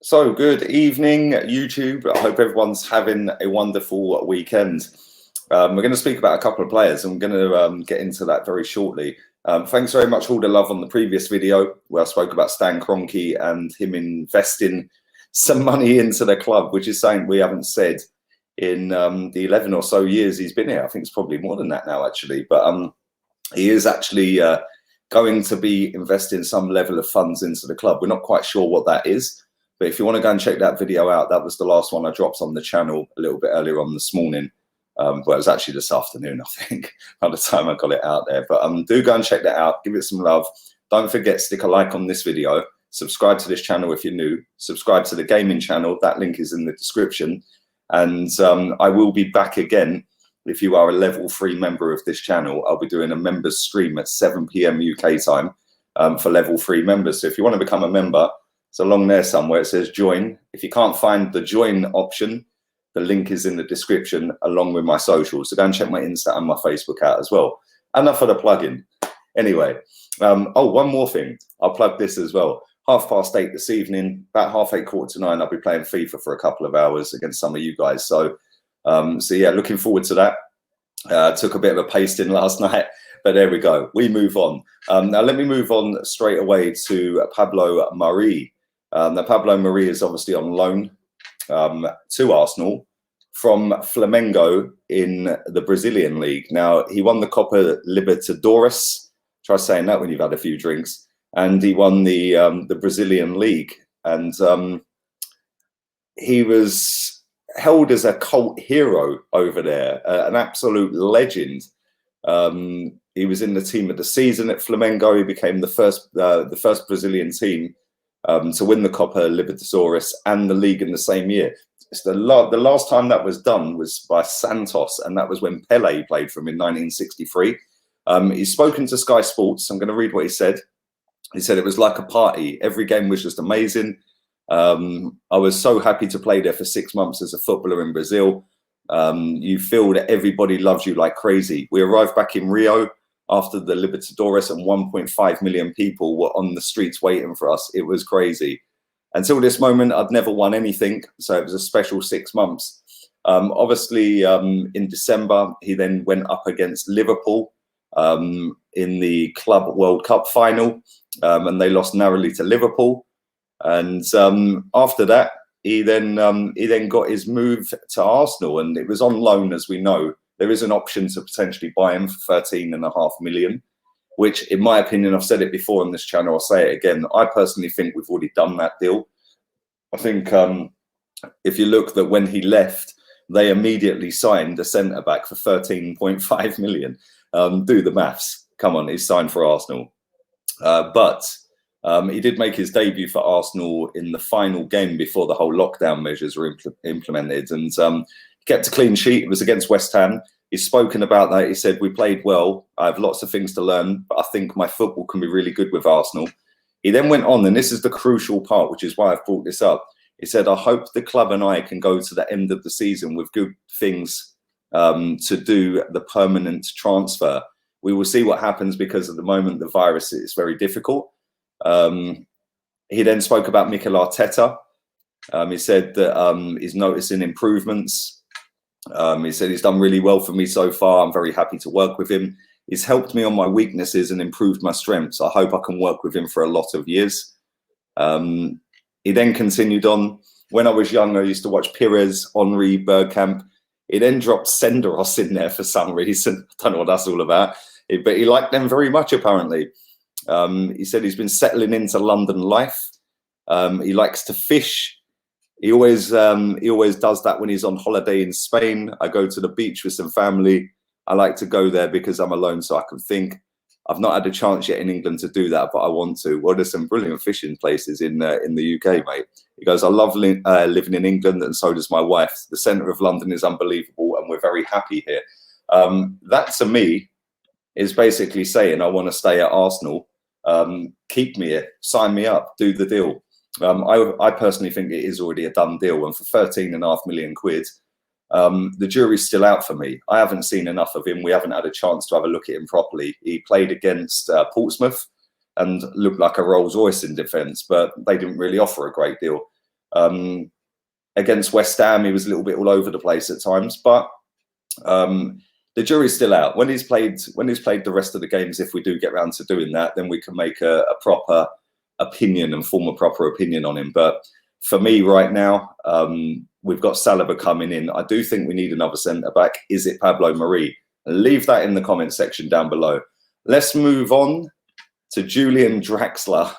So, good evening, YouTube. I hope everyone's having a wonderful weekend. We're going to speak about a couple of players, and we're going to get into that very shortly. Thanks very much for all the love on the previous video where I spoke about Stan Kroenke and him investing some money into the club, which is something we haven't said in the 11 or so years he's been here. I think it's probably more than that now, actually. But he is actually going to be investing some level of funds into the club. We're not quite sure what that is. But if you want to go and check that video out, that was the last one I dropped on the channel a little bit earlier on this morning. Well, it was actually this afternoon, I think, by the time I got it out there. But do go and check that out. Give it some love. Don't forget, stick a like on this video. Subscribe to this channel if you're new. Subscribe to the gaming channel. That link is in the description. And I will be back again. If you are a level 3 member of this channel, I'll be doing a members stream at 7 p.m. UK time for level 3 members. So if you want to become a member, it's along there somewhere. It says join. If you can't find the join option, the link is in the description along with my socials. So go and check my Insta and my Facebook out as well. Enough of the plug-in. Anyway, oh, one more thing. I'll plug this as well. 8:30 this evening, about 8:30, 8:45, I'll be playing FIFA for a couple of hours against some of you guys. So yeah, looking forward to that. Took a bit of a pasting last night, but there we go. We move on. Now let me move on straight away to Pablo Mari. Now Pablo Mari is obviously on loan to Arsenal from Flamengo in the Brazilian league. Now he won the Copa Libertadores. Try saying that when you've had a few drinks. And he won the Brazilian league. And he was held as a cult hero over there, an absolute legend. He was in the team of the season at Flamengo. He became the first Brazilian team to win the Copa Libertadores and the league in the same year. It's the last time that was done was by Santos, and that was when Pele played for him in 1963. He's spoken to Sky Sports. I'm going to read what he said. He said it was like a party. Every game was just amazing. I was so happy to play there for 6 months as a footballer in Brazil. You feel that everybody loves you like crazy. We arrived back in Rio after the Libertadores and 1.5 million people were on the streets waiting for us. It was crazy. Until this moment, I'd never won anything. So it was a special 6 months. Obviously, in December, he then went up against Liverpool in the Club World Cup final. And they lost narrowly to Liverpool. And after that, he then got his move to Arsenal, and it was on loan, as we know. There is an option to potentially buy him for 13.5 million, which, in my opinion, I've said it before on this channel, I'll say it again. I personally think we've already done that deal. I think if you look that when he left, they immediately signed a centre back for 13.5 million. Do the maths. Come on, he's signed for Arsenal. But he did make his debut for Arsenal in the final game before the whole lockdown measures were implemented, and kept a clean sheet. It was against West Ham. He's spoken about that. He said, we played well. I have lots of things to learn, but I think my football can be really good with Arsenal. He then went on, and this is the crucial part, which is why I've brought this up. He said, I hope the club and I can go to the end of the season with good things to do the permanent transfer. We will see what happens, because at the moment the virus is very difficult. He then spoke about Mikel Arteta. He said that he's noticing improvements. He said he's done really well for me so far. I'm very happy to work with him. He's helped me on my weaknesses and improved my strengths. I hope I can work with him for a lot of years. He then continued on. When I was young, I used to watch Pires, Henry, Bergkamp. He then dropped Senderos in there for some reason. I don't know what that's all about. But he liked them very much, apparently. He said he's been settling into London life. He likes to fish. He always does that when he's on holiday in Spain. I go to the beach with some family. I like to go there because I'm alone, so I can think. I've not had a chance yet in England to do that, but I want to. Well, there's some brilliant fishing places in the UK, mate. He goes, I love living in England, and so does my wife. The centre of London is unbelievable, and we're very happy here. That, to me, is basically saying I want to stay at Arsenal. Keep me here, sign me up, do the deal. I personally think it is already a done deal, and for 13.5 million quid, the jury's still out for me. I haven't seen enough of him. We haven't had a chance to have a look at him properly. He played against Portsmouth and looked like a Rolls Royce in defence, but they didn't really offer a great deal. Against West Ham, he was a little bit all over the place at times, but the jury's still out. When he's played the rest of the games, if we do get around to doing that, then we can make a proper opinion and form a proper opinion on him. But for me right now, we've got Saliba coming in. I do think we need another centre-back. Is it Pablo Mari? Leave that in the comment section down below. Let's move on to Julian Draxler.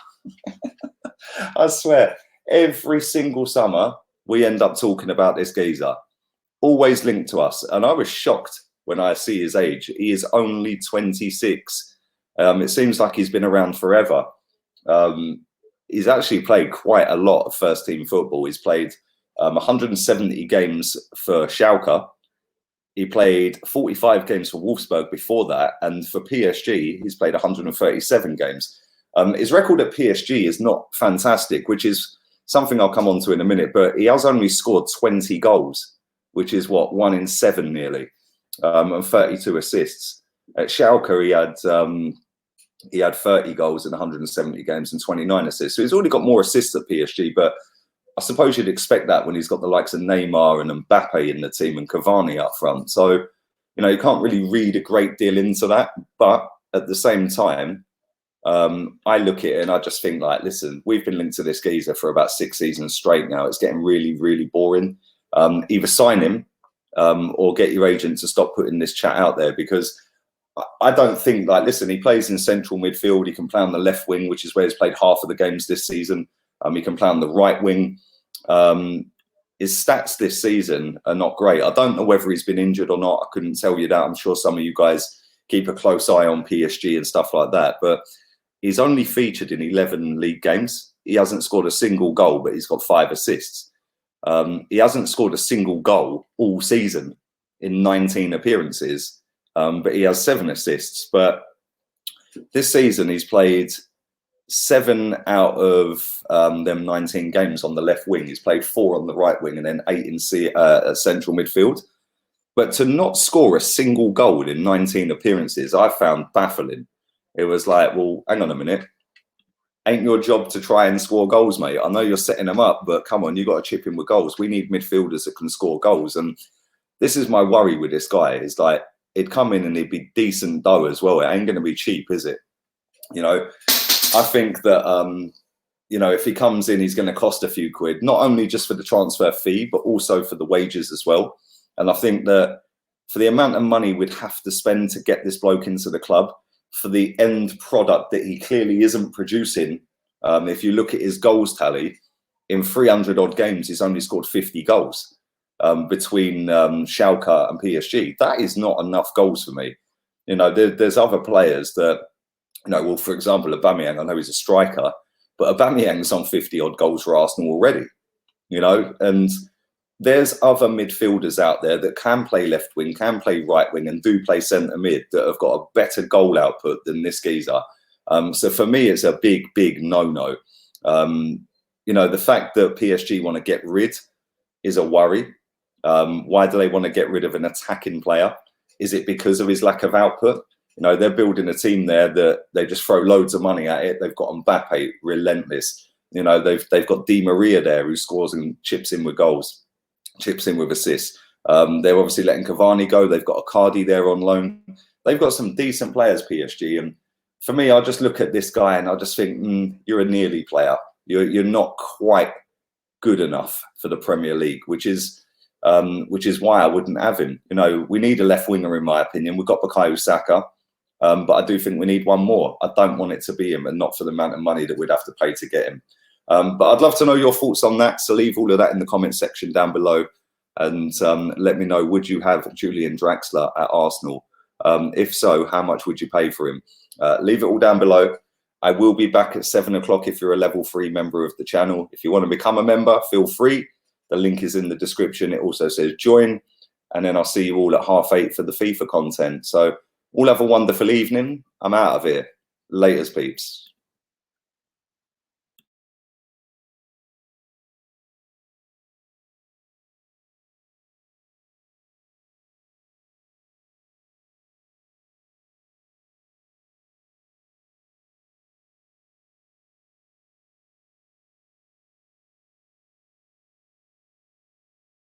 I swear, every single summer, we end up talking about this geezer. Always linked to us. And I was shocked when I see his age. He is only 26. It seems like he's been around forever. He's actually played quite a lot of first-team football. He's played 170 games for Schalke. He played 45 games for Wolfsburg before that. And for PSG, he's played 137 games. His record at PSG is not fantastic, which is something I'll come on to in a minute. But he has only scored 20 goals, which is what, 1 in 7 nearly, and 32 assists. At Schalke, he had 30 goals in 170 games and 29 assists. So he's already got more assists at PSG, but I suppose you'd expect that when he's got the likes of Neymar and Mbappe in the team and Cavani up front. So, you know, you can't really read a great deal into that. But at the same time, I look at it and I just think, like, listen, we've been linked to this geezer for about 6 seasons straight now. It's getting really, really boring. Either sign him or get your agent to stop putting this chat out there, because I don't think, like, listen, he plays in central midfield. He can play on the left wing, which is where he's played half of the games this season. He can play on the right wing. His stats this season are not great. I don't know whether he's been injured or not. I couldn't tell you that. I'm sure some of you guys keep a close eye on PSG and stuff like that. But he's only featured in 11 league games. He hasn't scored a single goal, but he's got 5 assists. He hasn't scored a single goal all season in 19 appearances, but he has 7 assists. But this season, he's played 7 out of them 19 games on the left wing. He's played 4 on the right wing and then 8 in central midfield. But to not score a single goal in 19 appearances, I found baffling. It was like, well, hang on a minute. Ain't your job to try and score goals, mate? I know you're setting them up, but come on, you got to chip in with goals. We need midfielders that can score goals. And this is my worry with this guy. Is like, he'd come in and he'd be decent dough as well. It ain't going to be cheap, is it? You know, I think that, you know, if he comes in, he's going to cost a few quid, not only just for the transfer fee, but also for the wages as well. And I think that for the amount of money we'd have to spend to get this bloke into the club, for the end product that he clearly isn't producing, if you look at his goals tally, in 300 odd games, he's only scored 50 goals between Schalke and PSG. That is not enough goals for me. You know, there's other players that, you know, well, for example, Aubameyang, I know he's a striker, but Aubameyang's on 50 odd goals for Arsenal already, you know, and there's other midfielders out there that can play left wing, can play right wing, and do play centre mid that have got a better goal output than this geezer. So for me, it's a big, big no-no. You know, the fact that PSG want to get rid is a worry. Why do they want to get rid of an attacking player? Is it because of his lack of output? You know, they're building a team there that they just throw loads of money at it. They've got Mbappe, relentless. You know, they've got Di Maria there, who scores and chips in with goals, chips in with assists. They're obviously letting Cavani go. They've got Icardi there on loan. They've got some decent players, PSG. And for me, I just look at this guy and I just think, you're a nearly player. You're not quite good enough for the Premier League, which is why I wouldn't have him. You know, we need a left winger, in my opinion. We've got Bukayo Saka. But I do think we need one more. I don't want it to be him, and not for the amount of money that we'd have to pay to get him. But I'd love to know your thoughts on that. So leave all of that in the comment section down below, and let me know, would you have Julian Draxler at Arsenal? If so, how much would you pay for him? Leave it all down below. I will be back at 7 o'clock if you're a level 3 member of the channel. If you want to become a member, feel free. The link is in the description. It also says join. And then I'll see you all at 8:30 for the FIFA content. So all have a wonderful evening. I'm out of here. Laters, peeps.